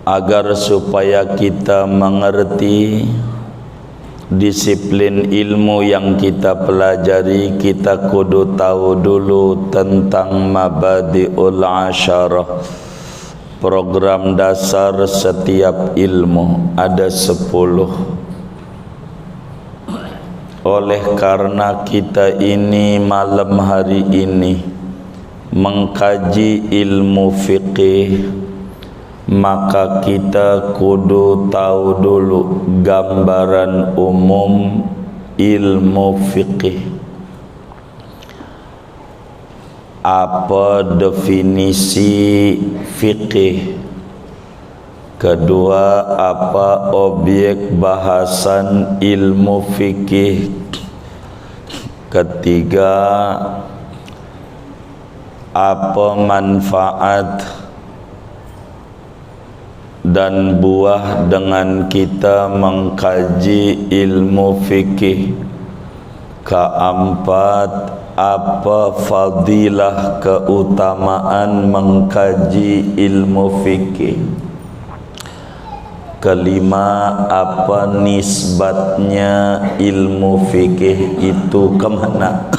agar supaya kita mengerti disiplin ilmu yang kita pelajari. Kita kudu tahu dulu tentang mabadi'ul asyarah, program dasar setiap ilmu. Ada 10. Oleh karena kita ini malam hari ini mengkaji ilmu fiqih, maka kita kudu tahu dulu gambaran umum ilmu fiqih. Apa definisi fiqih? Kedua, apa objek bahasan ilmu fikih? Ketiga, apa manfaat dan buah dengan kita mengkaji ilmu fikih? Keempat, apa fadilah keutamaan mengkaji ilmu fikih? Kelima, apa nisbatnya ilmu fikih itu kemana?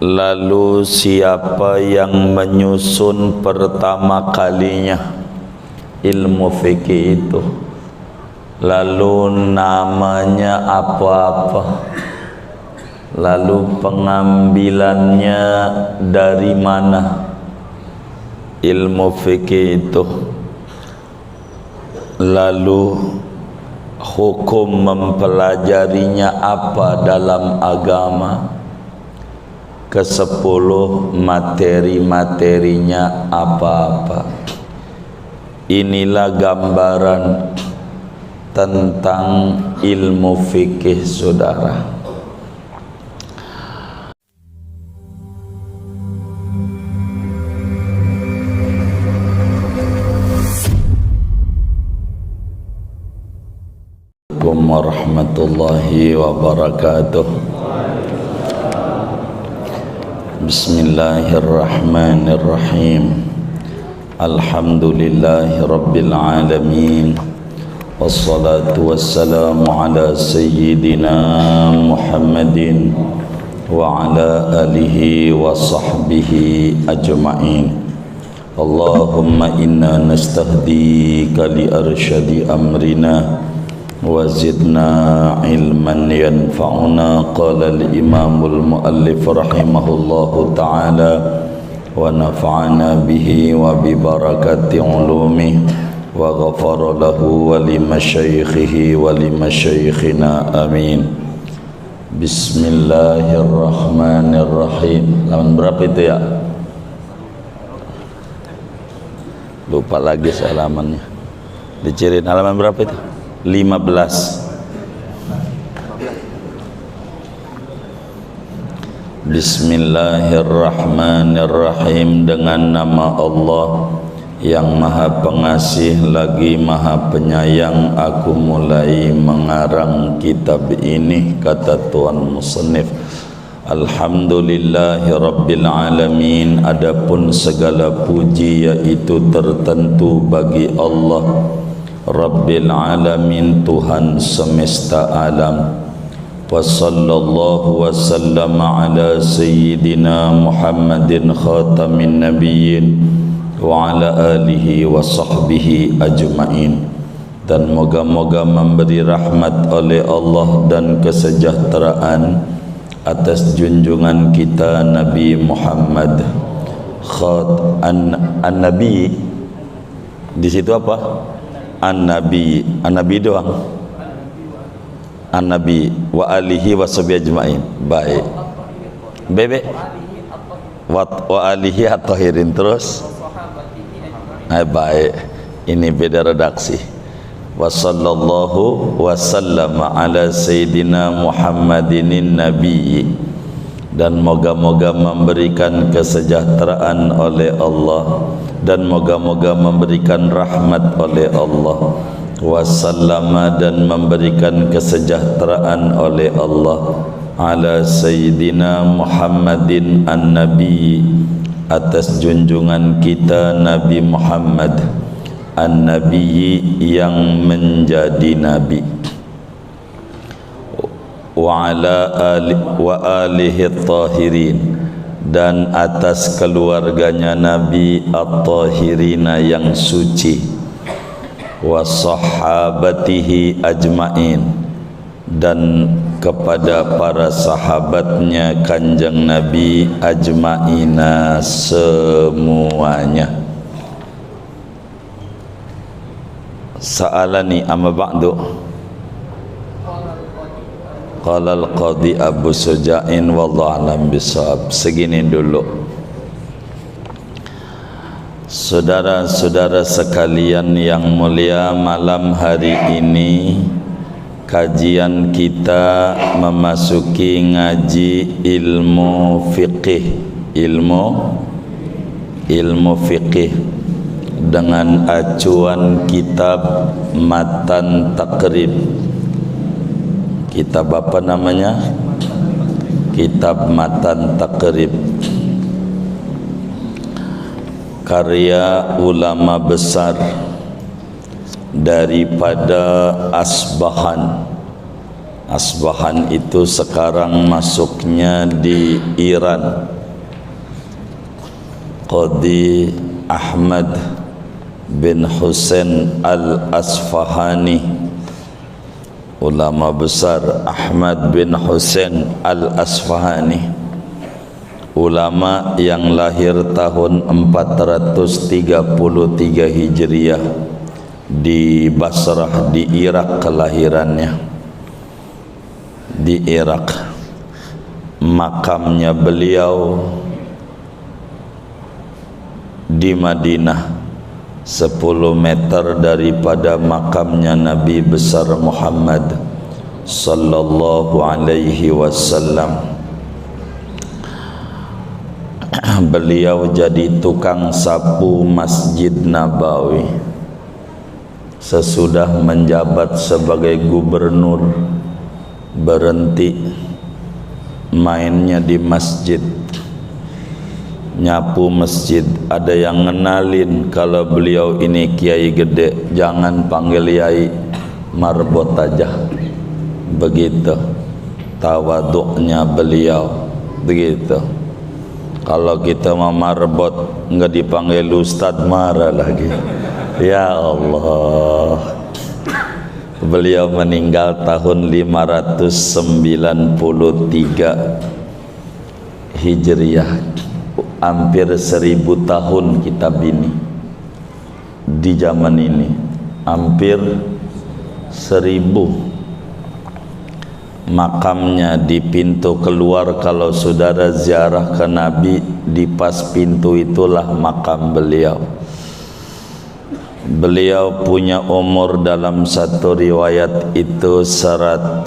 Lalu siapa yang menyusun pertama kalinya ilmu fikih itu? Lalu namanya apa-apa? Lalu pengambilannya dari mana? Ilmu fikih itu. Lalu hukum mempelajarinya apa dalam agama? Ke-10, materi-materinya apa-apa. Inilah gambaran tentang ilmu fikih, saudara. Warahmatullahi wabarakatuh. Bismillahirrahmanirrahim. Alhamdulillahi rabbil alamin. Wassalatu wassalamu ala sayyidina Muhammadin wa ala alihi wa sahbihi ajma'in. Allahumma inna nastahdika li arsyadi amrina wa zidna ilman yanfa'una. Qala al-imamul muallif rahimahullahu ta'ala wa nafa'ana bihi wa bi barakati ulumi wa ghafara lahu wa li masyaikhihi wa li masyaikhina amin. Bismillahirrahmanirrahim. Halaman berapa itu ya? Lupa lagi halamannya. Diciriin halaman berapa itu? 15. Bismillahirrahmanirrahim. Dengan nama Allah yang maha pengasih lagi maha penyayang, aku mulai mengarang kitab ini. Kata Tuan Musannif, Alhamdulillahi Rabbil Alamin. Adapun segala puji yaitu tertentu bagi Allah Rabbil Alamin, Tuhan semesta alam. Wa sallallahu wa sallama ala sayyidina Muhammadin khatamin nabiyyin wa ala alihi wa sahbihi ajma'in. Dan moga-moga memberi rahmat oleh Allah dan kesejahteraan atas junjungan kita Nabi Muhammad an-Nabi. Di situ apa? An-Nabi, An-Nabi doang. An-Nabi wa alihi wa sahbihi ajma'in. Baik. Bebek. Wa alihi at-tahirin terus. Baik. Ini beda redaksi. Wa sallallahu wa sallama ala sayyidina Muhammadinin nabiyyi. Dan moga-moga memberikan kesejahteraan oleh Allah dan moga-moga memberikan rahmat oleh Allah, wasallama, dan memberikan kesejahteraan oleh Allah ala sayyidina Muhammadin an-nabi, atas junjungan kita Nabi Muhammad An-Nabiyyi yang menjadi Nabi, wa alihi tahirin, dan atas keluarganya Nabi at-tahirina yang suci, wa sahabatihi ajmain, dan kepada para sahabatnya kanjeng Nabi ajmaina semuanya. Sa'alani amma ba'du. Qala al-qadhi Abu Suja'in wallahu a'lam bishawab. Segini dulu. Saudara-saudara sekalian yang mulia, malam hari ini kajian kita memasuki ngaji ilmu fiqih, ilmu fiqih dengan acuan kitab Matan Taqrib. Kitab apa namanya? Kitab Matan Taqrib, karya ulama besar daripada Asbahan. Asbahan itu sekarang masuknya di Iran. Qadhi Ahmad bin Husain Al-Asfahani, ulama besar Ahmad bin Husain Al-Asfahani, ulama yang lahir tahun 433 Hijriah di Basrah di Irak. Kelahirannya di Irak. Makamnya beliau di Madinah, 10 meter daripada makamnya Nabi besar Muhammad sallallahu alaihi wasallam. Beliau jadi tukang sapu Masjid Nabawi sesudah menjabat sebagai gubernur. Berhenti mainnya di masjid, nyapu masjid. Ada yang ngenalin kalau beliau ini kiai gede, jangan panggil yai, marbot aja. Begitu tawaduknya beliau, begitu. Kalau kita mau marbot enggak dipanggil ustad, marah lagi. Ya Allah. Beliau meninggal tahun 593 Hijriah. Hampir 1000 tahun kitab ini di zaman ini, hampir 1000. Makamnya di pintu keluar, kalau saudara ziarah ke Nabi, di pas pintu itulah makam beliau. Beliau punya umur dalam satu riwayat itu 100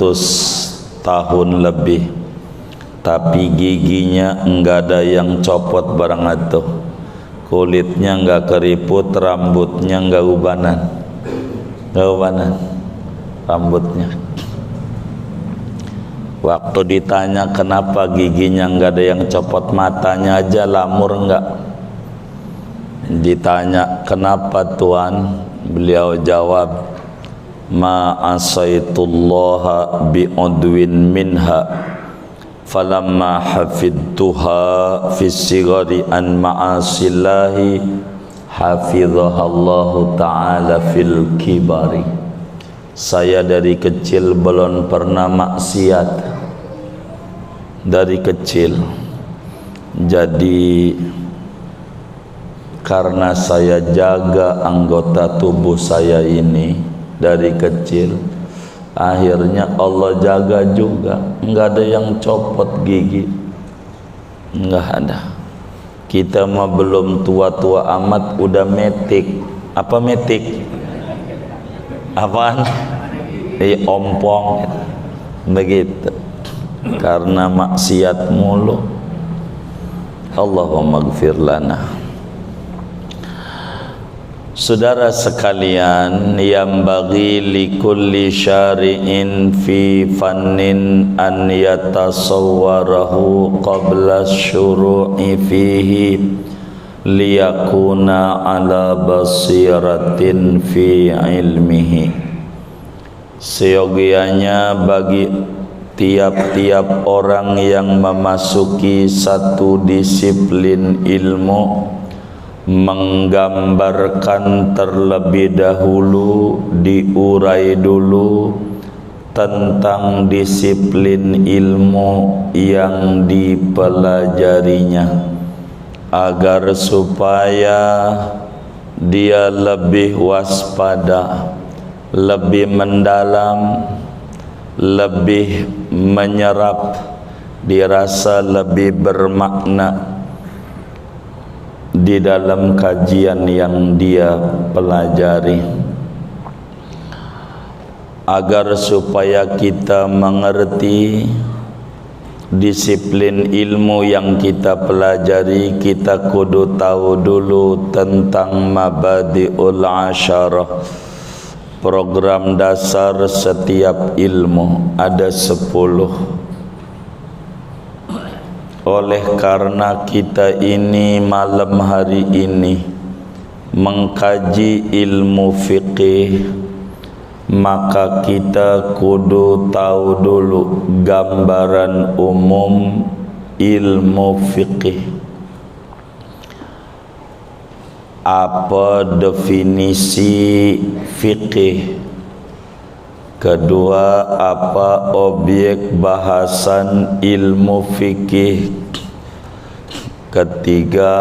tahun lebih, tapi giginya enggak ada yang copot barang itu, kulitnya enggak keriput, rambutnya enggak ubanan, rambutnya. Waktu ditanya kenapa giginya enggak ada yang copot, matanya aja lamur enggak. Ditanya kenapa Tuhan, beliau jawab, ma asaitullaha bi'udwin minha falamma hafidtuha fi sigari an ma'asillahi hafidhahallahu ta'ala fil kibari. Saya dari kecil belum pernah maksiat, dari kecil. Jadi karena saya jaga anggota tubuh saya ini dari kecil, akhirnya Allah jaga juga. Enggak ada yang copot gigi, enggak ada. Kita mah belum tua-tua amat udah metik. Apa metik? Apaan? Ompong. Begitu. Karena maksiat mulu. Allahumma gfir lana. Saudara sekalian, yang bagi likulli syari'in fi fannin an yatasawwarahu qabla syuru'i fihi liyakuna ala basiratin fi ilmihi, seyogianya bagi tiap-tiap orang yang memasuki satu disiplin ilmu menggambarkan terlebih dahulu, diurai dulu tentang disiplin ilmu yang dipelajarinya, agar supaya dia lebih waspada, lebih mendalam, lebih menyerap, dirasa lebih bermakna di dalam kajian yang dia pelajari, agar supaya kita mengerti disiplin ilmu yang kita pelajari. Kita kudu tahu dulu tentang mabadi'ul asyarah, program dasar setiap ilmu. Ada 10. Oleh karena kita ini malam hari ini mengkaji ilmu fiqih, maka kita kudu tahu dulu gambaran umum ilmu fiqih. Apa definisi fiqih? Kedua, apa objek bahasan ilmu fikih? Ketiga,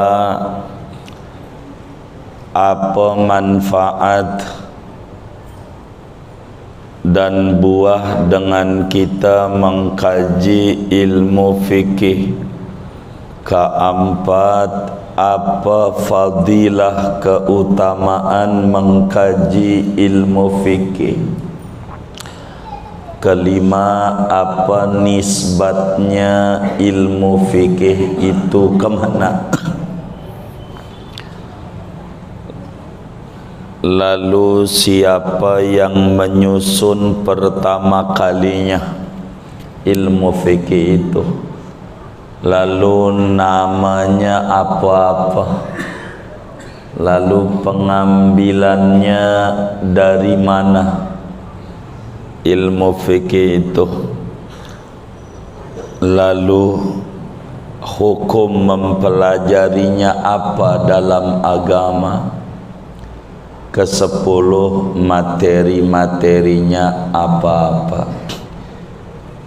apa manfaat dan buah dengan kita mengkaji ilmu fikih? Keempat, apa fadilah keutamaan mengkaji ilmu fikih? Kelima, apa nisbatnya ilmu fikih itu kemana? Lalu siapa yang menyusun pertama kalinya ilmu fikih itu? Lalu namanya apa-apa? Lalu pengambilannya dari mana? Ilmu fikih itu. Lalu hukum mempelajarinya apa dalam agama? Ke-10, materi-materinya apa-apa.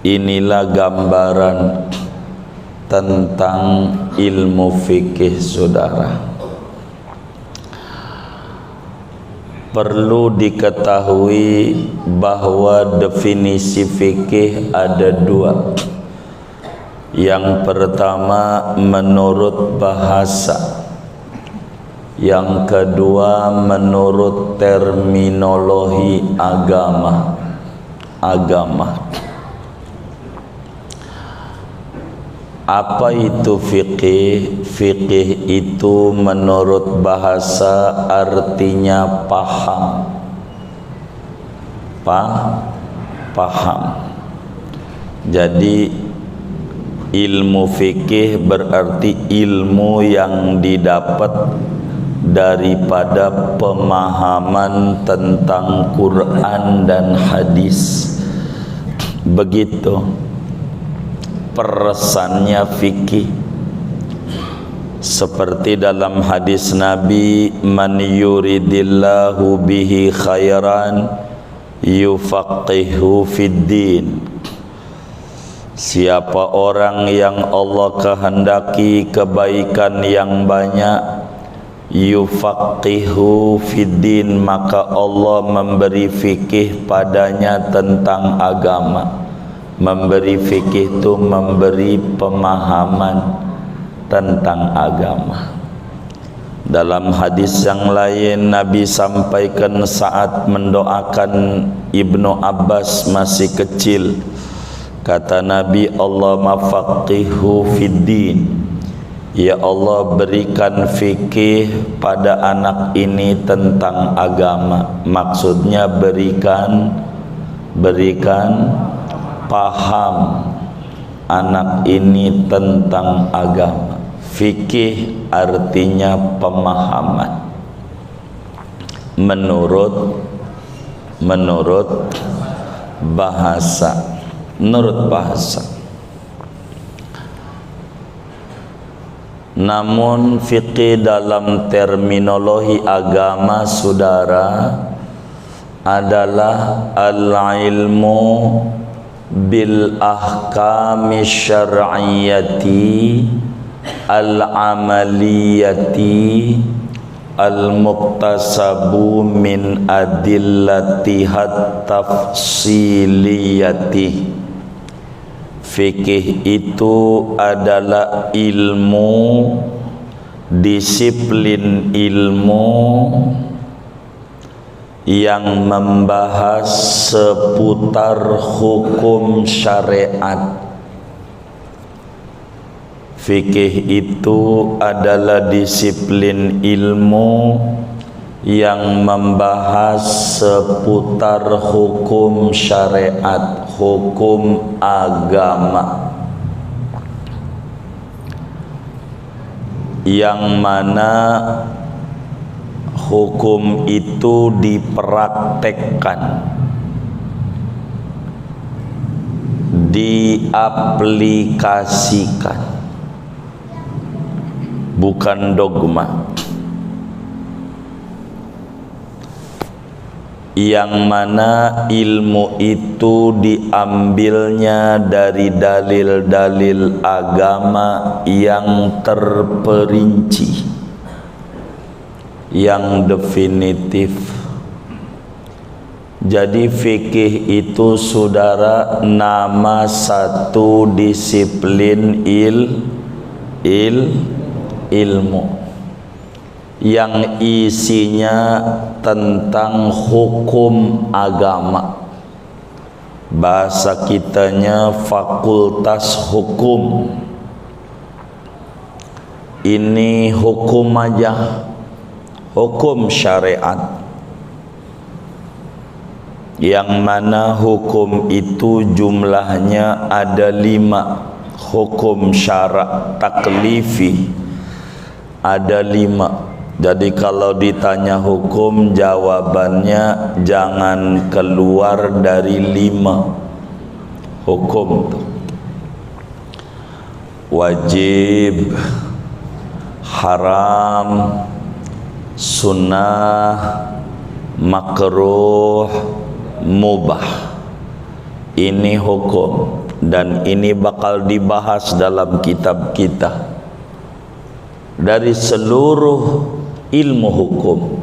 Inilah gambaran tentang ilmu fikih, saudara. Perlu diketahui bahwa definisi fikih ada 2. Yang pertama menurut bahasa, yang kedua menurut terminologi agama. Apa itu fikih? Fikih itu menurut bahasa artinya paham. Paham. Jadi ilmu fikih berarti ilmu yang didapat daripada pemahaman tentang Quran dan hadis. Begitu peresannya fikih. Seperti dalam hadis Nabi, man yuridillahu bihi khairan yufaqihu fid din. Siapa orang yang Allah kehendaki kebaikan yang banyak, yufaqihu fid din, maka Allah memberi fikih padanya tentang agama. Memberi fikih itu memberi pemahaman tentang agama. Dalam hadis yang lain Nabi sampaikan saat mendoakan Ibnu Abbas masih kecil. Kata Nabi, Allahumma faqihu fid din. Ya Allah, berikan fikih pada anak ini tentang agama. Maksudnya berikan paham anak ini tentang agama. Fikih artinya pemahaman. Menurut bahasa. Menurut bahasa. Namun fikih dalam terminologi agama saudara adalah al-ilmu bil ahkami syar'iyyati al-amaliyati al-muqtasabu min adillatihat tafsiliyati. Fikih itu adalah ilmu, disiplin ilmu yang membahas seputar hukum syariat. Fikih itu adalah disiplin ilmu yang membahas seputar hukum syariat, hukum agama, yang mana hukum itu dipraktekkan, diaplikasikan, bukan dogma. Yang mana ilmu itu diambilnya dari dalil-dalil agama yang terperinci, yang definitif. Jadi fikih itu saudara nama satu disiplin ilmu yang isinya tentang hukum agama. Bahasa kitanya fakultas hukum. Ini hukum aja, hukum syariat, yang mana hukum itu jumlahnya ada 5. Hukum syarak taklifi ada 5. Jadi kalau ditanya hukum, jawabannya jangan keluar dari 5 hukum tuh. Wajib, haram, sunnah, makruh, mubah. Ini hukum, dan ini bakal dibahas dalam kitab kita. Dari seluruh ilmu hukum,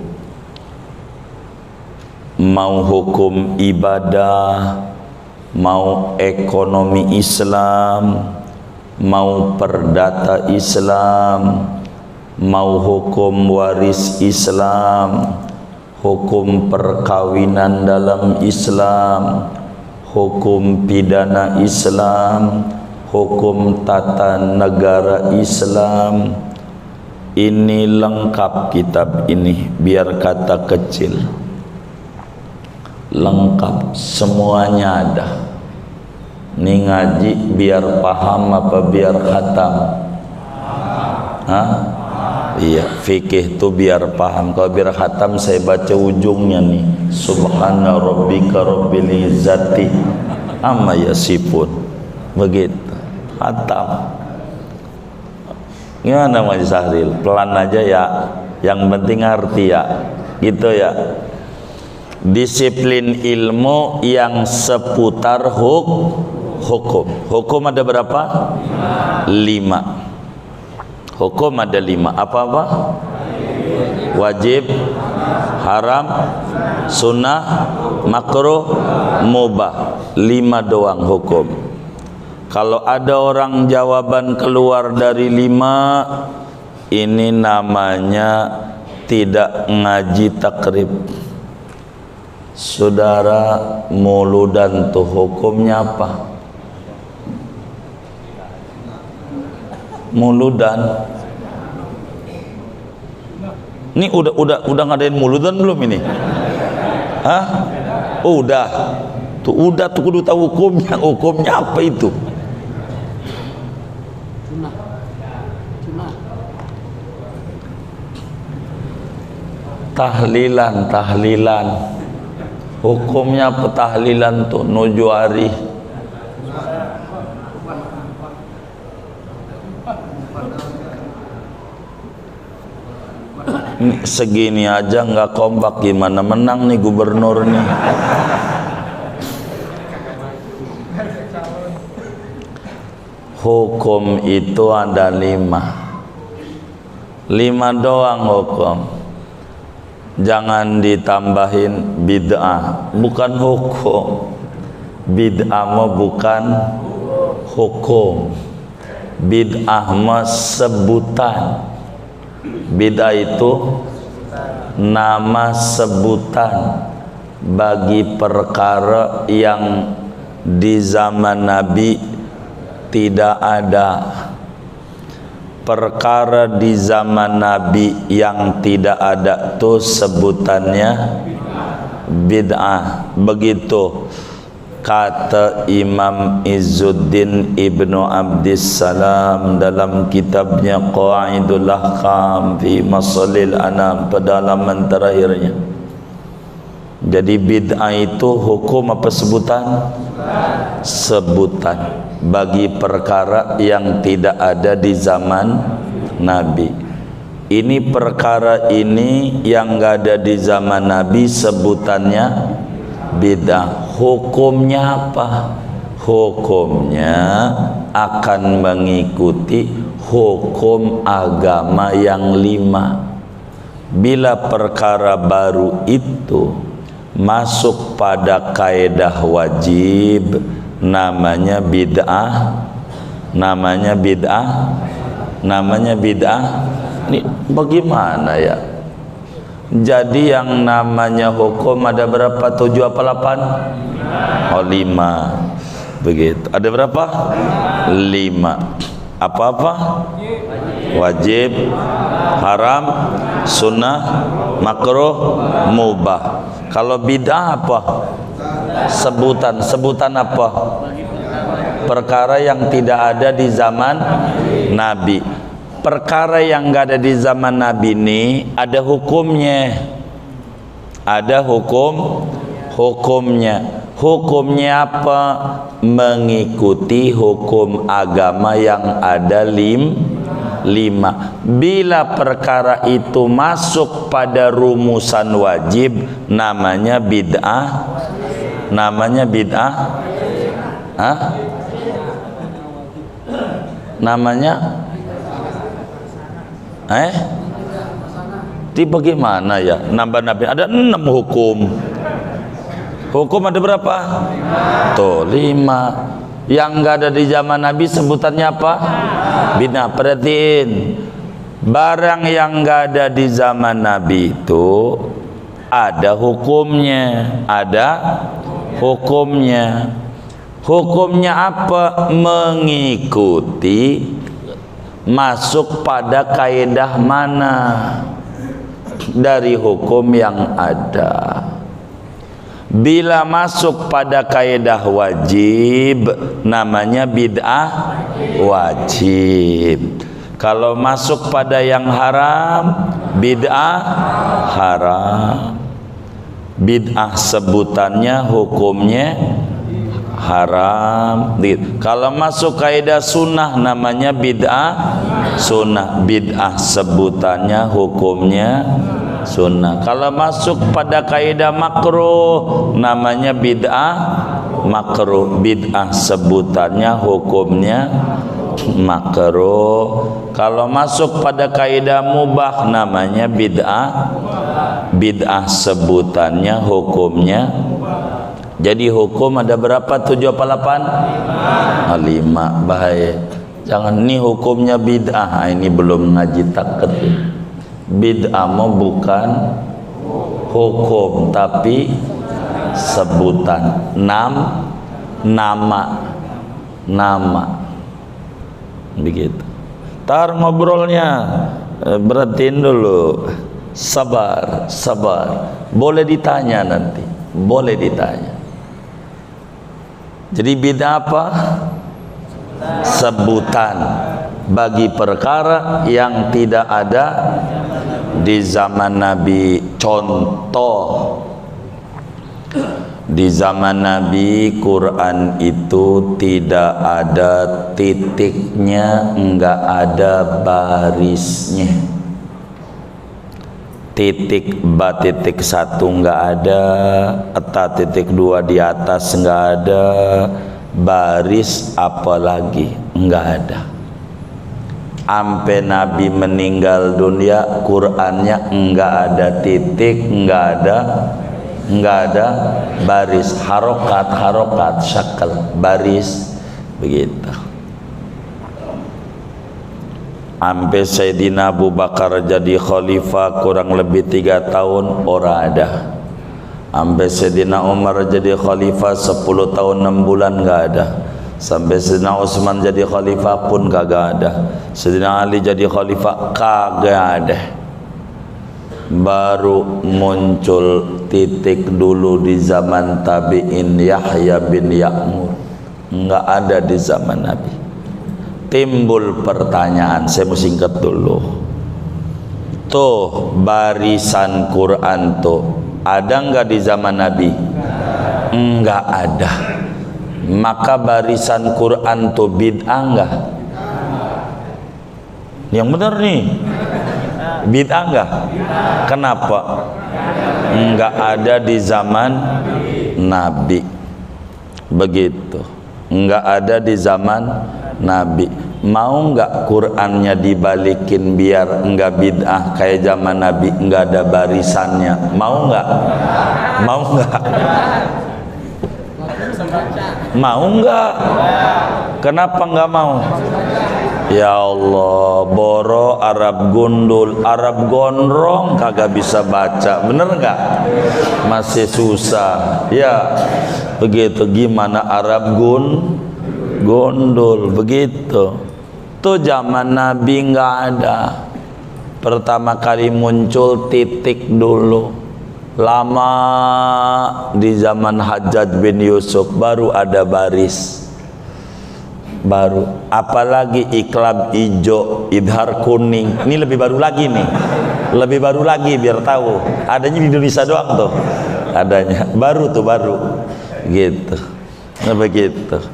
mau hukum ibadah, mau ekonomi Islam, mau perdata Islam, mau hukum waris Islam, hukum perkawinan dalam Islam, hukum pidana Islam, hukum tata negara Islam. Ini lengkap kitab ini, biar kata kecil. Lengkap, semuanya ada. Ini ngaji biar paham apa biar khatam? Hah? Iya, fikih itu biar paham. Kalau biar khatam saya baca ujungnya nih. Subhana rabbika rabbil izzati amma yasifun. Begitu. Khatam. Gimana Mas Sahril? Pelan aja ya. Yang penting ngerti ya. Gitu ya. Disiplin ilmu yang seputar hukum. Hukum ada berapa? 5. Hukum ada 5. Apa-apa? Wajib, haram, sunnah, makruh, mubah. 5 doang hukum. Kalau ada orang jawaban keluar dari 5, ini namanya tidak ngaji takrib. Saudara, muludan tuh hukumnya apa? Muludan. Ini udah ngadain muludan belum ini? Hah? Udah. Udah tuh kudu tahu hukumnya. Hukumnya apa itu? Tahlilan, tahlilan. Hukumnya apa tahlilan tuh? Nuju hari. Segini aja nggak kompak, gimana menang nih gubernur nih? Hukum itu ada 5 doang hukum. Jangan ditambahin bid'ah, bukan hukum. Bid'ah mah bukan hukum. Bid'ah mah sebutan. Bid'ah itu nama sebutan bagi perkara yang di zaman Nabi tidak ada. Perkara di zaman Nabi yang tidak ada tuh sebutannya bid'ah. Begitu kata Imam Izzuddin Ibnu Abdissalam dalam kitabnya Qawaidul Ahkam fi Masalil Anam pada halaman terakhirnya. Jadi bid'ah itu hukum apa sebutan? Sebutan bagi perkara yang tidak ada di zaman Nabi. Ini perkara ini yang nggak ada di zaman Nabi sebutannya bid'ah. Hukumnya apa? Hukumnya akan mengikuti hukum agama yang 5. Bila perkara baru itu masuk pada kaedah wajib, namanya bid'ah. Namanya bid'ah. Namanya bid'ah. Ini bagaimana ya? Jadi yang namanya hukum ada berapa? 7 apa 8? Oh 5. Begitu. Ada berapa? 5. Apa-apa? Wajib, haram, sunnah, makruh, mubah. Kalau bid'ah apa? Sebutan. Sebutan apa? Perkara yang tidak ada di zaman Nabi. Perkara yang nggak ada di zaman Nabi ini ada hukumnya. Ada hukumnya. Hukumnya apa? Mengikuti hukum agama yang ada 5. Bila perkara itu masuk pada rumusan wajib, namanya bid'ah. Namanya bid'ah. Hah? Namanya di bagaimana ya? Nambah Nabi ada 6 hukum. Hukum ada berapa? Tuh 5. Yang enggak ada di zaman Nabi sebutannya apa? Bid'ah. Perhatiin, barang yang enggak ada di zaman Nabi itu ada hukumnya. Ada hukumnya. Hukumnya apa? Mengikuti masuk pada kaedah mana dari hukum yang ada. Bila masuk pada kaedah wajib, namanya bid'ah wajib. Kalau masuk pada yang haram, bid'ah haram. Bid'ah sebutannya, hukumnya haram. Kalau masuk kaidah sunnah namanya bid'ah sunnah. Bid'ah sebutannya, hukumnya sunnah. Kalau masuk pada kaidah makruh namanya bid'ah makruh. Bid'ah sebutannya, hukumnya makruh. Kalau masuk pada kaidah mubah namanya bid'ah. Bid'ah sebutannya, hukumnya. Jadi hukum ada berapa? 7 apa 8? 5. Bahaya. Jangan ini hukumnya bid'ah. Ini belum ngaji taket. Bid'ah mau bukan hukum tapi sebutan. Nama. Begitu. Tar ngobrolnya. Berhentiin dulu. Sabar. Boleh ditanya nanti. Boleh ditanya. Jadi bid'ah apa? Sebutan. bagi perkara yang tidak ada di zaman Nabi. Contoh, di zaman Nabi Quran itu tidak ada titiknya, enggak ada barisnya. Titik ba titik satu enggak ada, eta titik dua di atas enggak ada, baris apalagi enggak ada. Ampe Nabi meninggal dunia, Qurannya enggak ada titik, enggak ada baris, harokat syakal, baris begitu. Ampe Sayyidina Abu Bakar jadi khalifah kurang lebih 3 tahun ora ada. Ampe Sayyidina Umar jadi khalifah 10 tahun 6 bulan enggak ada. Sampai Sayyidina Utsman jadi khalifah pun kagak ada. Sayyidina Ali jadi khalifah kagak ada. Baru muncul titik dulu di zaman tabi'in, Yahya bin Ya'mur. Enggak ada di zaman Nabi. Timbul pertanyaan, saya mau singkat dulu. Tuh barisan Quran tuh ada enggak di zaman Nabi? Enggak ada. Maka barisan Quran tuh bid'ah enggak? Yang benar nih, bid'ah enggak? Kenapa? Enggak ada di zaman Nabi. Begitu. Enggak ada di zaman Nabi. Mau enggak Qurannya dibalikin biar enggak bid'ah kayak zaman Nabi, enggak ada barisannya? Mau enggak? Mau enggak? Mau enggak? Kenapa enggak mau? Ya Allah, boro Arab gundul, Arab gondrong kagak bisa baca, bener enggak? Masih susah. Ya, begitu. Gimana Arab gondol begitu. Tuh zaman Nabi enggak ada. Pertama kali muncul titik dulu. Lama di zaman Hajjaj bin Yusuf baru ada baris. Baru, apalagi iklab ijo, idhar kuning, ini lebih baru lagi nih, lebih baru lagi biar tahu. Adanya di Indonesia doang tuh, adanya baru tuh baru, gitu. Nah begitu.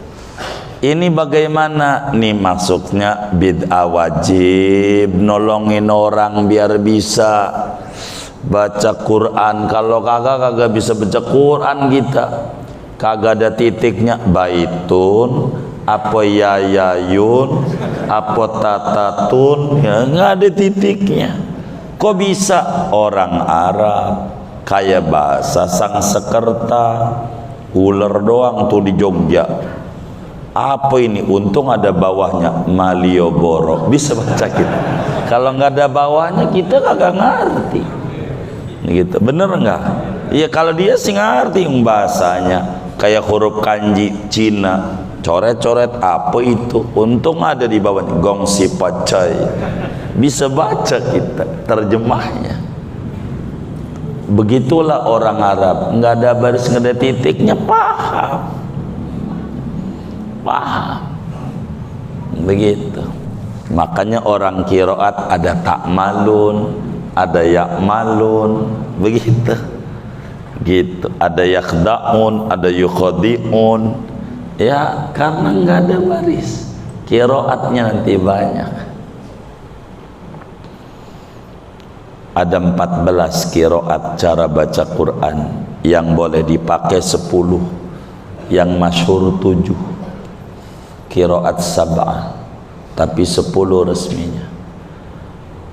Ini bagaimana nih masuknya bid'ah wajib, nolongin orang biar bisa baca Quran. Kalau kagak bisa baca Quran kita, kagak ada titiknya, baitun apa yayayun apa tatatun, ya nggak ada titiknya. Kok bisa orang Arab kayak bahasa Sangsekerta, ular doang tuh di Jogja. Apa ini? Untung ada bawahnya, Malioboro, bisa baca kita. Kalau nggak ada bawahnya kita kagak ngerti. Gitu, bener nggak? Iya, kalau dia sih ngerti bahasanya, kayak huruf kanji Cina, coret-coret apa itu, untung ada di bawahnya gongsi pacai, bisa baca kita terjemahnya. Begitulah orang Arab, nggak ada baris, nggak ada titiknya, paham begitu. Makanya orang qiraat ada takmalun, ada yakmalun, begitu gitu, ada yakdaun, ada yukhadiun. Ya karena nggak ada baris, qiraatnya nanti banyak. Ada 14 qiraat cara baca Quran, yang boleh dipakai 10, yang masyhur 7. Qiraat sab'ah, tapi 10 resminya.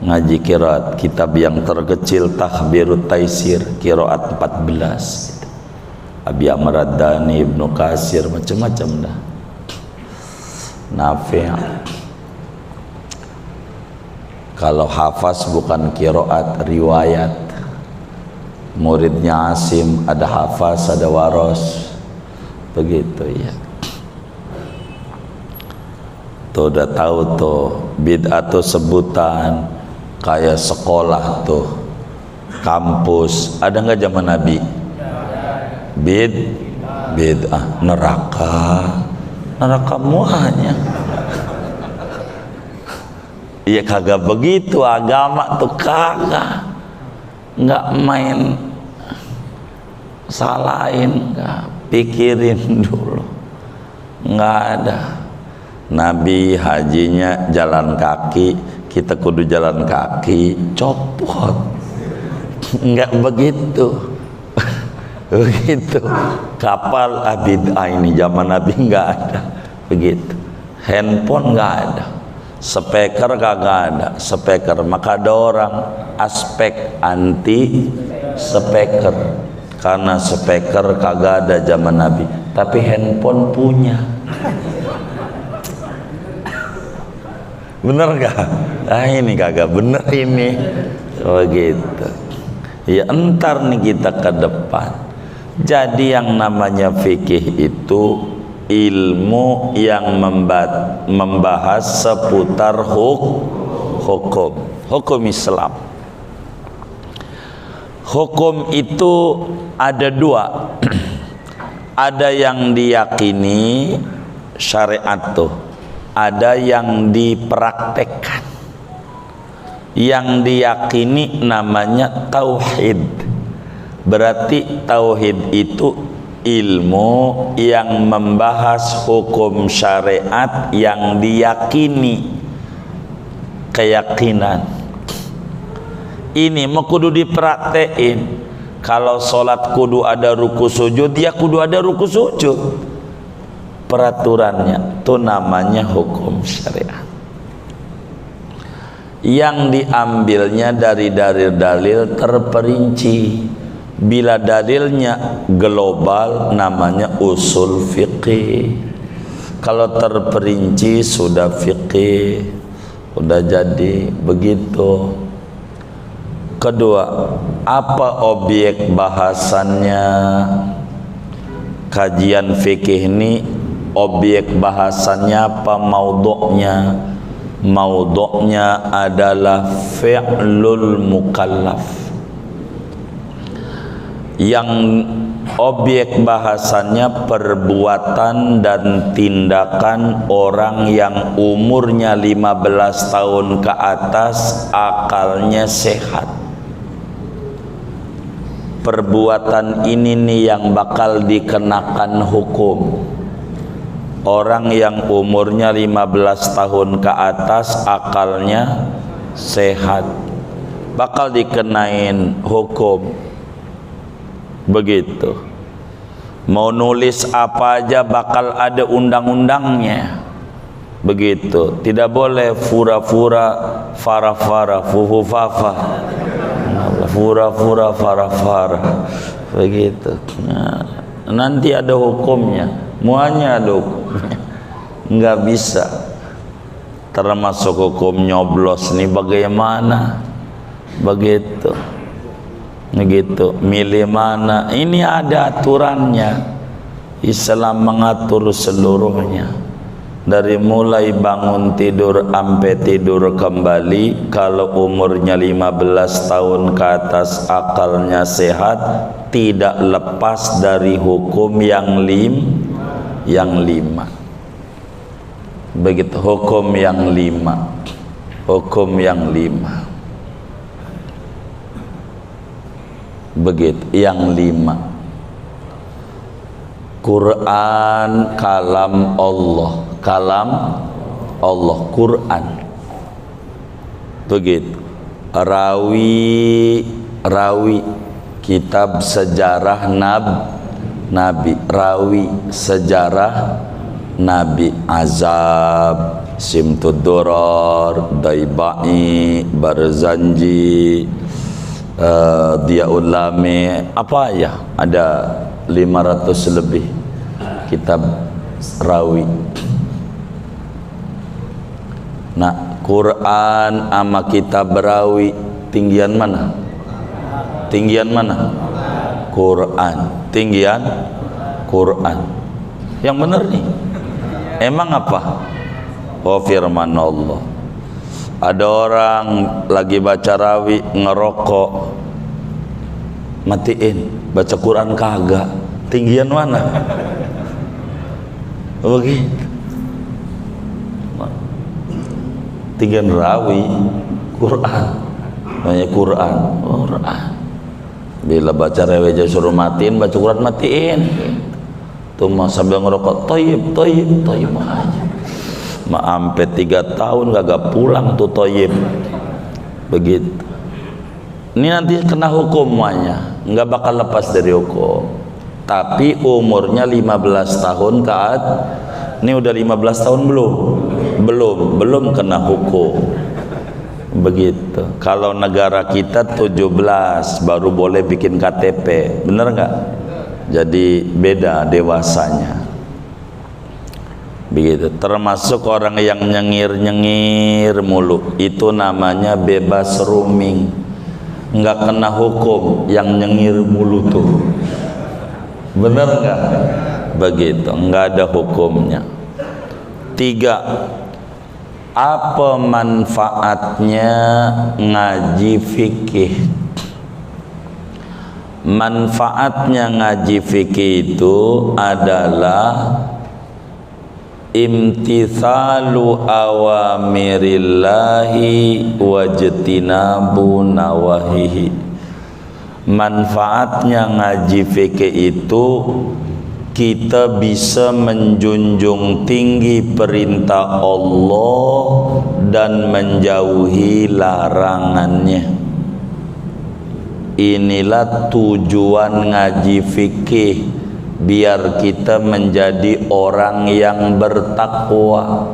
Ngaji qiraat, kitab yang terkecil Tahbirut Taisir, qiraat 14 gitu. Abi Amr Ad-Dani, Ibnu Katsir, macam-macam dah. Nafi'. Kalau hafaz bukan qiraat, riwayat. Muridnya Asim, ada hafaz, ada waros, begitu ya. Tuh udah tahu tuh, bid'ah tuh sebutan kayak sekolah tuh, kampus. Ada nggak zaman Nabi? Bid'ah, neraka muanya. Iya kagak begitu agama tuh, kagak. Nggak main salahin, nggak pikirin dulu, nggak ada. Nabi hajinya jalan kaki, kita kudu jalan kaki, copot. Nggak begitu. Begitu. Kapal bid'ah ini zaman Nabi nggak ada begitu. Handphone nggak ada, speaker kagak ada, speaker. Maka ada orang aspek anti speaker, karena speaker kagak ada zaman Nabi, tapi handphone punya. Bener gak? Nah ini kagak bener ini. Begitu. Ya entar nih kita ke depan. Jadi yang namanya fikih itu ilmu yang membahas seputar hukum Islam. Hukum itu ada dua. Ada yang diyakini syariat tuh, ada yang dipraktekkan. Yang diyakini namanya tauhid. Berarti tauhid itu ilmu yang membahas hukum syariat yang diyakini, keyakinan. Ini mah kudu dipraktekin. Kalau sholat kudu ada ruku sujud, ya kudu ada ruku sujud. Peraturannya itu namanya hukum syariat, yang diambilnya dari dalil-dalil terperinci. Bila dalilnya global namanya usul fiqih, kalau terperinci sudah fiqih, udah jadi begitu. Kedua, apa objek bahasannya? Kajian fikih ini objek bahasannya apa? Maudhu'nya. Maudhu'nya adalah fi'lul mukallaf. Yang objek bahasannya perbuatan dan tindakan orang yang umurnya 15 tahun ke atas, akalnya sehat. Perbuatan ini nih yang bakal dikenakan hukum. Orang yang umurnya 15 tahun ke atas, akalnya sehat, bakal dikenain hukum. Begitu. Mau nulis apa aja bakal ada undang-undangnya. Begitu. Tidak boleh fura-fura, fara-fara, fufu-fafa, fura-fura, fara-fara. Begitu. Nah, nanti ada hukumnya. Muanya ada hukumnya. Nggak bisa. Termasuk hukum nyoblos nih bagaimana? Begitu. Begitu. Milih mana? Ini ada aturannya. Islam mengatur seluruhnya. Dari mulai bangun tidur sampai tidur kembali, kalau umurnya 15 tahun ke atas, akalnya sehat, tidak lepas dari hukum yang lima. Begitu, hukum yang lima. Hukum yang lima. Begitu, yang lima. Quran kalam Allah. Kalam Allah, Quran. Begitu. Rawi kitab sejarah Nabi. Rawi sejarah Nabi. Azab, Simtud Durar, Daibai, Barzanji, Diaul Lami, apa ya, ada 500 lebih kitab rawi. Nah, Quran sama kitab rawi tinggian mana? Tinggian mana? Quran. Tinggian Quran. Yang benar nih. Emang apa? Oh, firman Allah. Ada orang lagi baca rawi ngerokok, matiin, baca Quran kagak. Tinggian mana? Begitu. tiga rawi Quran, namanya Quran. Bila baca reweja suruh matiin, baca Quran matiin. Tuh mah sambil ngerokok, toyib aja. Sampai 3 tahun kagak pulang tuh toyib. Begitu. Ini nanti kena hukumannya, nggak bakal lepas dari hukum. Tapi umurnya 15 tahun ke atas. Ini udah 15 tahun belum kena hukum. Begitu. Kalau negara kita 17 baru boleh bikin KTP, bener nggak? Jadi beda dewasanya. Begitu. Termasuk orang yang nyengir mulu, itu namanya bebas roaming, nggak kena hukum yang nyengir mulu tuh. Bener nggak? Begitu, nggak ada hukumnya. 3. Apa manfaatnya ngaji fikih? Manfaatnya ngaji fikih itu adalah imtithalu awamirillahi wajtinabu nawahihi. Manfaatnya ngaji fikih itu kita bisa menjunjung tinggi perintah Allah dan menjauhi larangannya. Inilah tujuan ngaji fikih, biar kita menjadi orang yang bertakwa,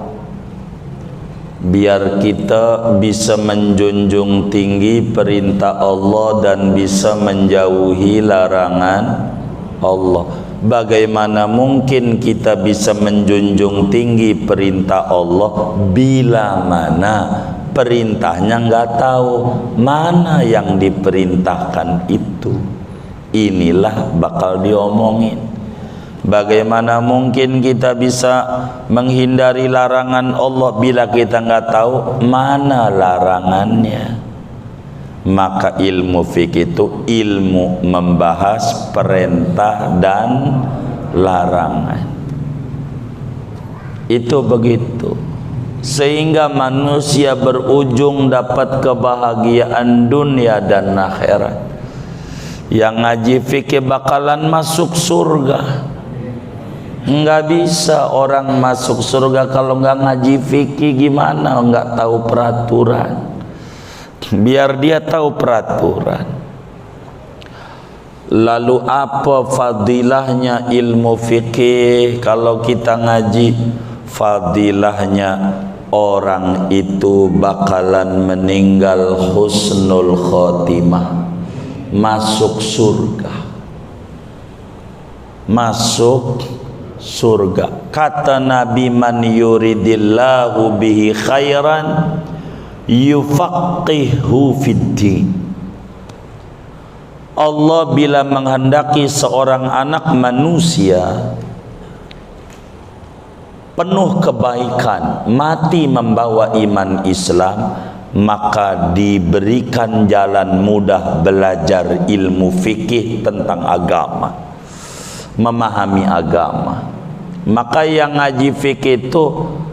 biar kita bisa menjunjung tinggi perintah Allah dan bisa menjauhi larangan Allah. Bagaimana mungkin kita bisa menjunjung tinggi perintah Allah bila mana perintahnya nggak tahu mana yang diperintahkan itu? Inilah bakal diomongin. Bagaimana mungkin kita bisa menghindari larangan Allah bila kita nggak tahu mana larangannya? Maka ilmu fikih itu ilmu membahas perintah dan larangan. Itu begitu. Sehingga manusia berujung dapat kebahagiaan dunia dan akhirat. Yang ngaji fikih bakalan masuk surga. Enggak bisa orang masuk surga kalau enggak ngaji fikih. Gimana? Enggak tahu peraturan. Biar dia tahu peraturan. Lalu apa fadilahnya ilmu fikih? Kalau kita ngaji, fadilahnya orang itu bakalan meninggal husnul khotimah, masuk surga. Masuk surga. Kata Nabi, man yuridillahu bihi khairan yufaqihu fiddin. Allah bila menghendaki seorang anak manusia penuh kebaikan, mati membawa iman Islam, maka diberikan jalan mudah belajar ilmu fikih tentang agama, memahami agama. Maka yang ngaji fikih itu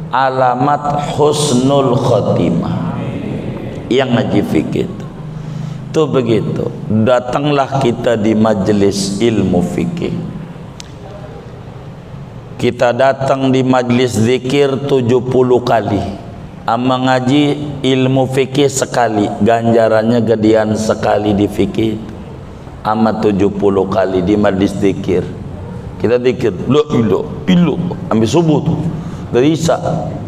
alamat husnul khotimah. Yang ngaji fikih itu begitu. Datanglah kita di majelis ilmu fikih. Kita datang di majelis zikir 70 kali, ama ngaji ilmu fikih sekali, ganjarannya gedean sekali di fikih, ama 70 kali di majelis zikir. Kita zikir ilu ambil subuh tuh dari Isya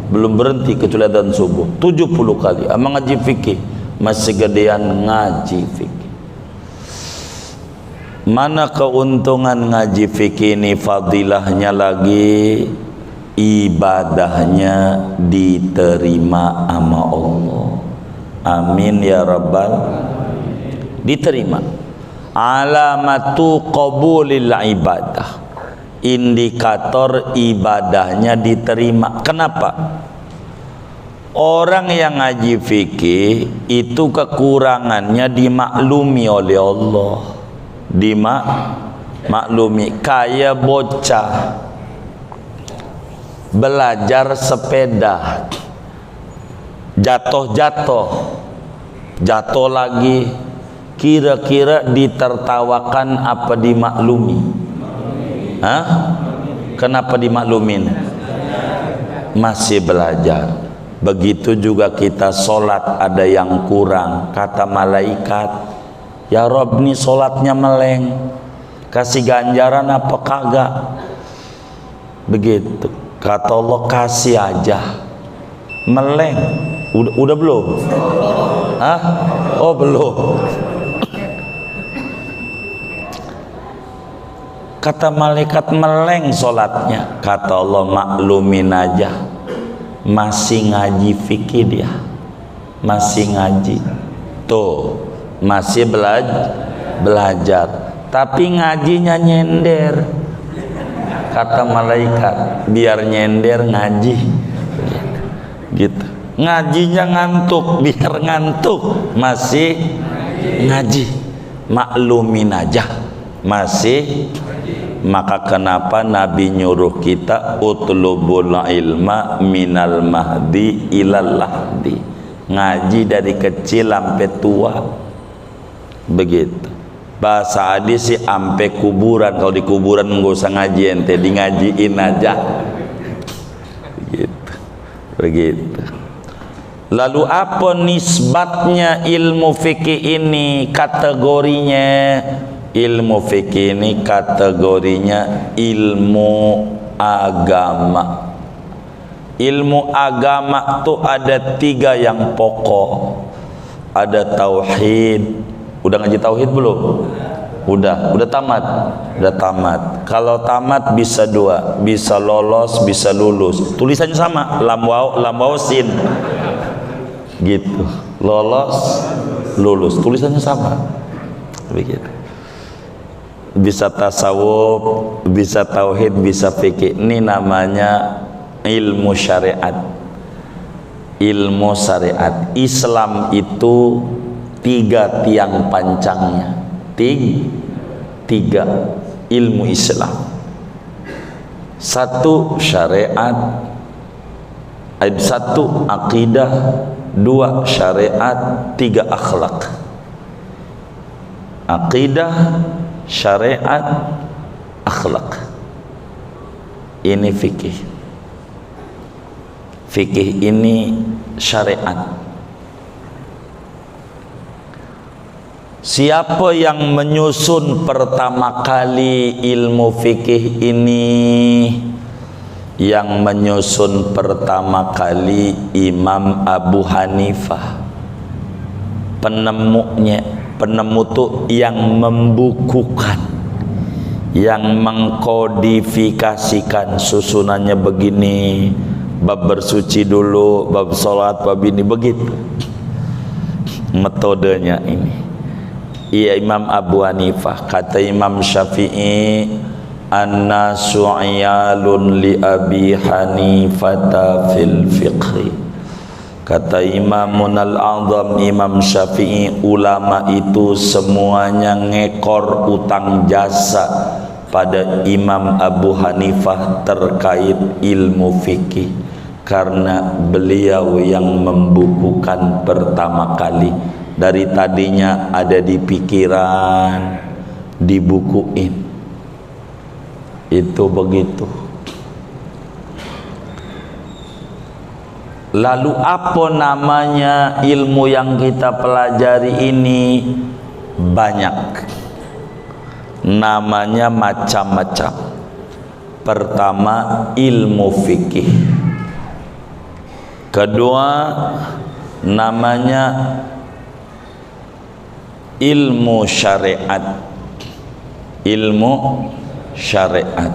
belum berhenti kecuali adzan subuh 70 kali. Ama ngaji fikih masih gedean ngaji fikih. Mana keuntungan ngaji fikih ini? Fadilahnya lagi, ibadahnya diterima sama Allah. Amin ya rabbal. Diterima. Alamatu qabulil ibadah, indikator ibadahnya diterima. Kenapa? Orang yang ngaji fikih itu kekurangannya dimaklumi oleh Allah. Dimaklumi. Kayak bocah belajar sepeda, jatuh lagi, kira-kira ditertawakan apa dimaklumi? Hah? Kenapa dimaklumin? Masih belajar. Begitu juga kita sholat ada yang kurang, kata malaikat, ya Rob nih sholatnya meleng, kasih ganjaran apa kagak? Begitu, kata Allah kasih aja. Meleng, udah belum? Hah? Oh belum. Kata malaikat meleng sholatnya, kata Allah maklumin aja. Masih ngaji fikih dia, masih ngaji, tuh masih belajar, tapi ngajinya nyender. Kata malaikat, biar nyender ngaji, gitu. Ngajinya ngantuk, biar ngantuk masih ngaji, maklumin aja, masih. Maka kenapa Nabi nyuruh kita utlubul ilma minal mahdi ilal lahdi, ngaji dari kecil sampai tua. Begitu. Bahasa hadis sih sampai kuburan. Kalau di kuburan nggak usah ngaji ente, di ngajiin aja. Begitu. Begitu. Lalu apa nisbatnya ilmu fikih ini, kategorinya? Ilmu fikih ini kategorinya ilmu agama. Ilmu agama tuh ada 3 yang pokok. Ada tauhid. Udah ngaji tauhid belum? Udah tamat. Udah tamat. Kalau tamat bisa 2, bisa lolos, bisa lulus. Tulisannya sama, lam waw sin. Gitu. Lolos, lulus. Tulisannya sama. Begitu. Bisa tasawuf, bisa tauhid, bisa fikih. Ini namanya ilmu syariat. Ilmu syariat. Islam itu 3 tiang pancangnya. 3 ilmu Islam. 1 syariat, 1 akidah, 2 syariat, 3 akhlak. Akidah, syariat, akhlak. Ini fikih. Fikih ini syariat. Siapa yang menyusun pertama kali ilmu fikih ini? Yang menyusun pertama kali Imam Abu Hanifah. Penemu tuh yang membukukan, yang mengkodifikasikan, susunannya begini, bab bersuci dulu, bab sholat, bab ini, begitu metodenya ini. Iya, Imam Abu Hanifah. Kata Imam Syafi'i, an-nasu iyalun li Abi Hanifata fil fiqhi. Kata Imamun al-Azam Imam Syafi'i, ulama itu semuanya ngekor utang jasa pada Imam Abu Hanifah terkait ilmu fikih, karena beliau yang membukukan pertama kali. Dari tadinya ada di pikiran, dibukuin. Itu begitu. Lalu apa namanya ilmu yang kita pelajari ini? Banyak. Namanya macam-macam. Pertama, ilmu fikih. Kedua, namanya ilmu syariat. Ilmu syariat.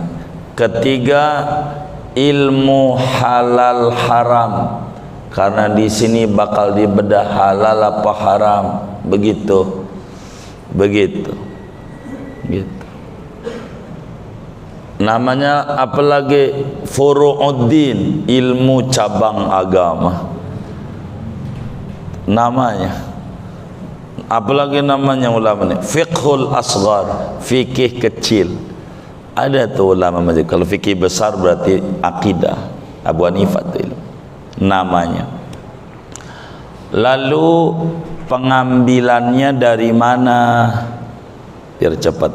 Ketiga, ilmu halal haram. Karena di sini bakal dibedah halal apa haram, begitu, gitu. Namanya apalagi furu'uddin, ilmu cabang agama. Namanya apalagi namanya ulama ini, fiqhul asghar, fikih kecil. Ada tuh ulama masjid. Kalau fikih besar berarti akidah. Abu Hanifah itu namanya. Lalu pengambilannya dari mana? Biar cepat.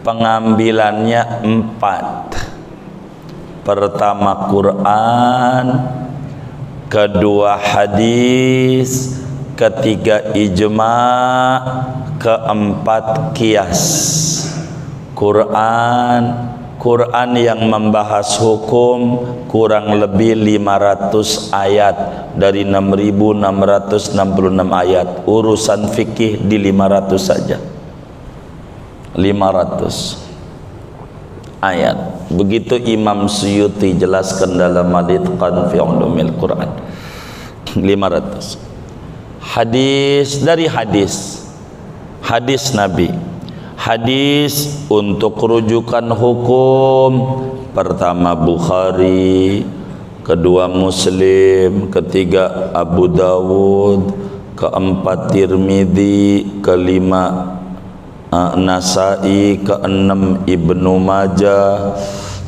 Pengambilannya 4. Pertama Quran, kedua hadis, ketiga ijma', keempat qiyas. Quran yang membahas hukum kurang lebih 500 ayat dari 6.666 ayat. Urusan fikih di 500 saja. 500 ayat. Begitu Imam Suyuti jelaskan dalam Al-Itqan fi Ulumil Quran. 500 hadis dari hadis Nabi. Hadis untuk rujukan hukum, pertama Bukhari, kedua Muslim, ketiga Abu Dawud, keempat Tirmidzi, kelima Nasai, keenam Ibnu Majah,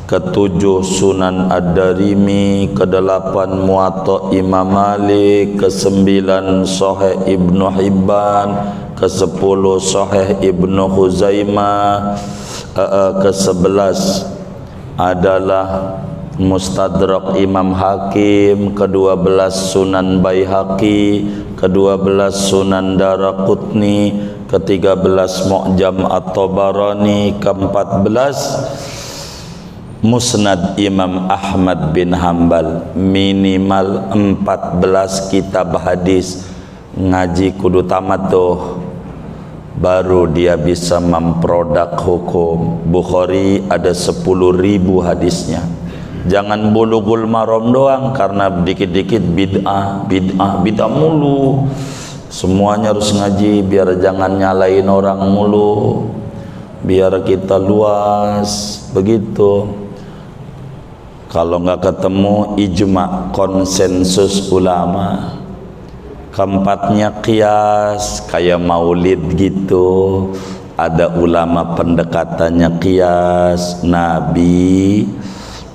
ketujuh Sunan Ad-Darimi, kedelapan Muwatta Imam Malik, kesembilan Sahih Ibnu Hibban, kesepuluh Sahih Ibnu Huzaimah, kesebelas adalah Mustadrak Imam Hakim, ke-12 Sunan Baihaqi, ke-12 Sunan Daraqutni, ke-13 Mu'jam At-Tabarani, ke-14 Musnad Imam Ahmad bin Hanbal. Minimal 14 kitab hadis. Ngaji kudu tamat tuh, baru dia bisa memproduk hukum. Bukhari ada 10.000 hadisnya. Jangan Bulughul Maram doang, karena dikit-dikit bid'ah mulu. Semuanya harus ngaji, biar jangan nyalain orang mulu, biar kita luas. Begitu. Kalau nggak ketemu ijma', konsensus ulama. Keempatnya qiyas, kayak maulid gitu. Ada ulama pendekatannya qiyas. Nabi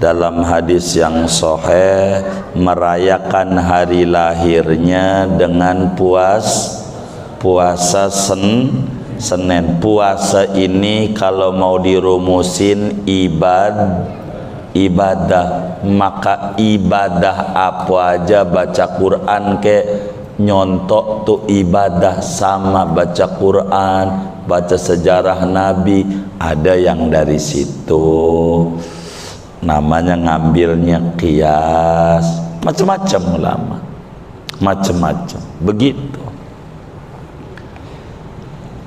dalam hadis yang sahih merayakan hari lahirnya dengan puasa Senin. Puasa ini kalau mau dirumusin ibadah, maka ibadah apa aja, baca Quran ke nyontok tuh ibadah, sama baca Quran, baca sejarah Nabi, ada yang dari situ. Namanya ngambilnya qiyas. Macam-macam ulama, macam-macam. Begitu.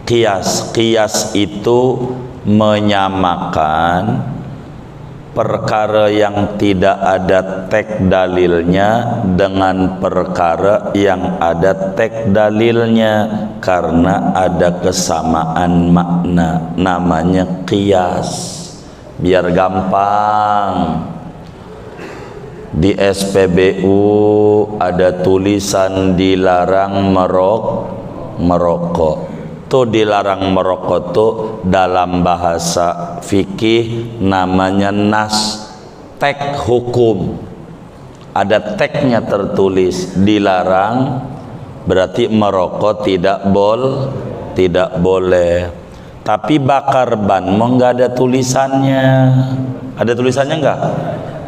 Qiyas itu menyamakan perkara yang tidak ada teks dalilnya dengan perkara yang ada teks dalilnya, karena ada kesamaan makna. Namanya qiyas. Biar gampang, di SPBU ada tulisan dilarang merokok. Tuh dilarang merokok tuh dalam bahasa fikih namanya nas, teks hukum. Ada teksnya tertulis dilarang, berarti merokok tidak boleh. Tapi bakar ban mau nggak ada tulisannya. Ada tulisannya nggak?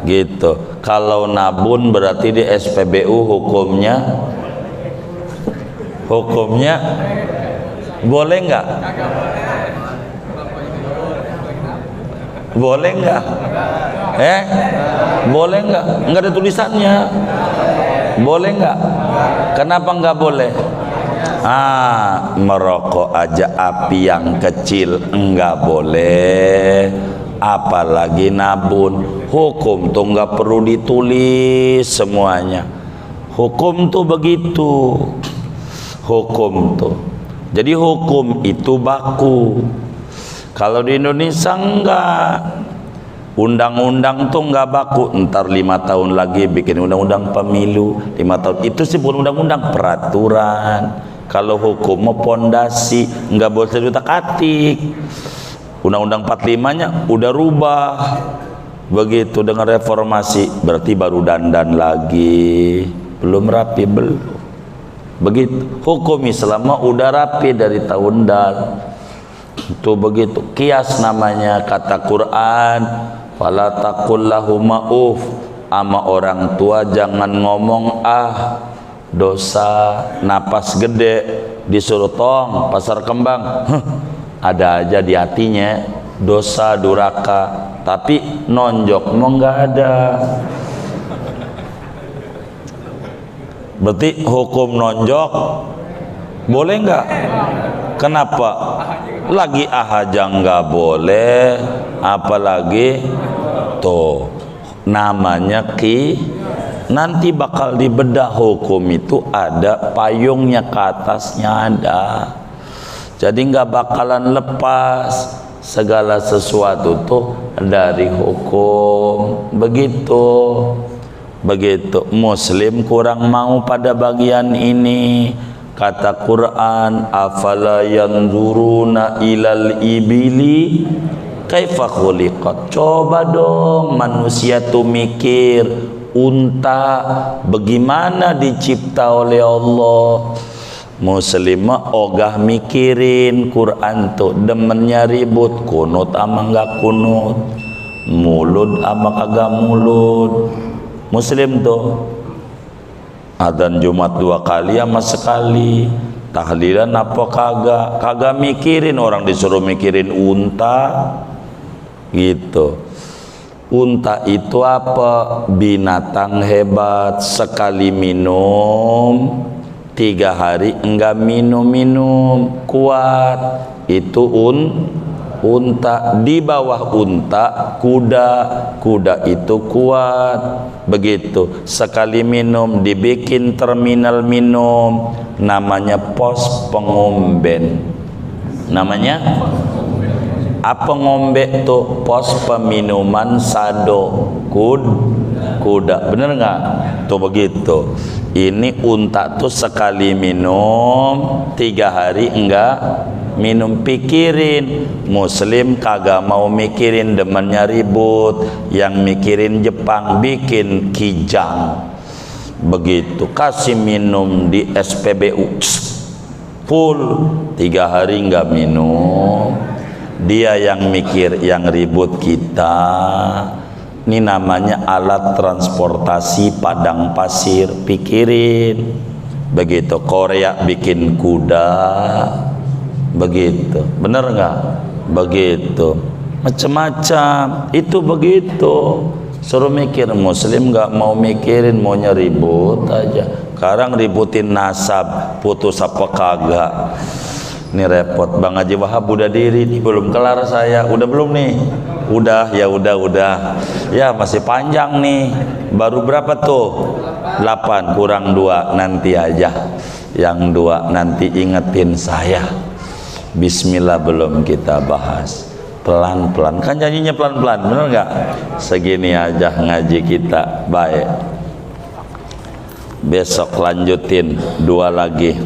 Gitu. Kalau nabun berarti di SPBU hukumnya boleh nggak? Boleh nggak? Boleh nggak? Nggak ada tulisannya. Boleh nggak? Kenapa nggak boleh? Merokok aja api yang kecil enggak boleh, apalagi nabun. Hukum tuh enggak perlu ditulis semuanya. Hukum tuh begitu. Hukum tuh. Jadi hukum itu baku. Kalau di Indonesia enggak. Undang-undang tuh enggak baku. Ntar 5 tahun lagi bikin undang-undang pemilu, 5 tahun. Itu sih bukan undang-undang, peraturan. Kalau hukum mau pondasi, nggak boleh diutak-atik. Undang-undang 45-nya udah rubah. Begitu dengan reformasi, berarti baru dandan lagi. Belum rapi, belum. Begitu. Hukum Islam mah udah rapi dari tahun dal. Itu begitu. Kias namanya, kata Quran, fala taqul lahuma uf, ama orang tua jangan ngomong ah, dosa. Napas gede disuruh tong pasar kembang, ada aja di hatinya dosa duraka, tapi nonjok mau nggak ada. Berarti hukum nonjok boleh nggak? Kenapa? Lagi aja nggak boleh, apalagi tuh namanya nanti bakal dibedah hukum itu ada payungnya, ke atasnya ada. Jadi nggak bakalan lepas segala sesuatu tuh dari hukum. Begitu. Muslim kurang mau pada bagian ini. Kata Quran, afala yanzuruna ilal ibili kaifa khuliqat. Coba dong manusia tuh mikir unta bagaimana dicipta oleh Allah. Muslim ogah mikirin Quran tuh, demennya ribut, kunut ama enggak kunut, mulut ama kagak mulut. Muslim tuh adzan Jumat 2 kali ama sekali, tahlilan apa kagak mikirin. Orang disuruh mikirin unta gitu. Unta itu apa? Binatang hebat, sekali minum 3 hari enggak minum, kuat. Itu unta. Di bawah unta kuda itu kuat. Begitu, sekali minum dibikin terminal minum, namanya pos pengomben. Namanya apa ngombe tuh? Pos peminuman sado kuda. Bener nggak tuh? Begitu. Ini unta tuh sekali minum 3 hari enggak minum. Pikirin, Muslim kagak mau mikirin, demennya ribut, yang mikirin Jepang bikin kijang. Begitu, kasih minum di SPBU full 3 hari enggak minum. Dia yang mikir, yang ribut kita. Ini namanya alat transportasi padang pasir. Pikirin. Begitu. Korea bikin kuda. Begitu. Bener nggak? Begitu. Macam-macam. Itu begitu. Suruh mikir. Muslim nggak mau mikirin, maunya ribut aja. Sekarang ributin nasab, putus apa kagak. Ini repot. Bang Haji Wahab udah diri nih, belum kelar saya. Udah belum nih? Udah, ya udah. Ya masih panjang nih. Baru berapa tuh? 8 kurang 2, nanti aja. Yang 2 nanti ingetin saya. Bismillah belum kita bahas. Pelan-pelan. Kan nyanyinya pelan-pelan, bener nggak? Segini aja ngaji kita. Baik. Besok lanjutin 2 lagi.